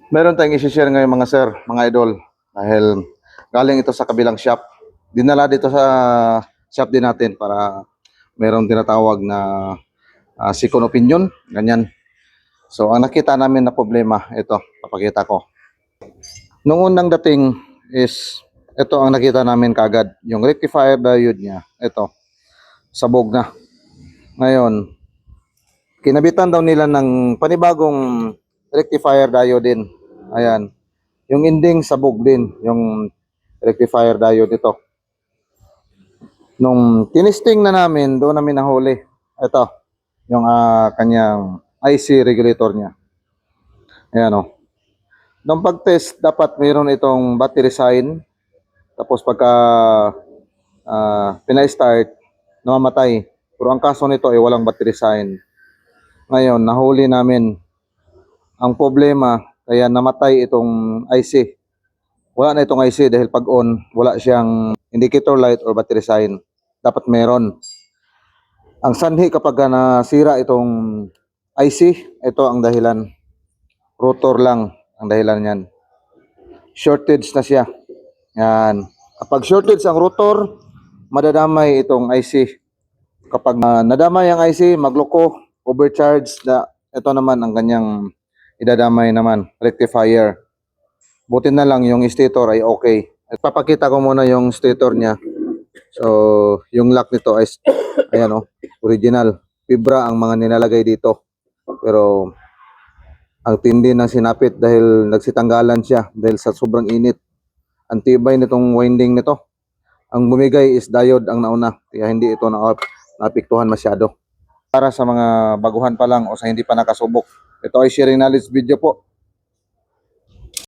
Meron tayong i-share ngayon mga sir, mga idol. Dahil galing ito sa kabilang shop. Dinala dito sa shop din natin para meron tinatawag na second opinion. Ganyan. So ang nakita namin na problema, ito, papakita ko. Nung unang dating is, ito ang nakita namin kagad. Yung rectifier diode niya, ito, sabog na. Ngayon, kinabitan daw nila ng panibagong rectifier diode din. Ayan. Yung ending sabog din, yung rectifier diode ito. Nung tinisting na namin, doon namin nahuli. Ito, yung kanyang IC regulator niya. Ayan o. Nung pag-test, dapat mayroon itong battery sign. Tapos pagka pina-start, namamatay. Pero ang kaso nito ay walang battery sign. Ngayon, nahuli namin. Ang problema, kaya namatay itong IC. Wala na itong IC dahil pag on, wala siyang indicator light or battery sign. Dapat meron. Ang sanhi kapag nasira itong IC, ito ang dahilan. Rotor lang ang dahilan niyan. Shortage na siya. Yan. Kapag shortage ang rotor, madadamay itong IC. Kapag nadamay ang IC, magloko, overcharge na ito naman ang kanyang idadamay naman, rectifier. Buti na lang yung stator ay okay. At papakita ko muna yung stator niya. So, yung lock nito ay ayan oh, original. Fibra ang mga nilalagay dito. Pero ang tindi ng sinapit dahil nagsitanggalan siya dahil sa sobrang init. Ang tibay nitong winding nito. Ang bumigay is diode ang nauna. Kaya hindi ito naapektuhan masyado. Para sa mga baguhan pa lang o sa hindi pa nakasubok. Ito ay sharing knowledge video po.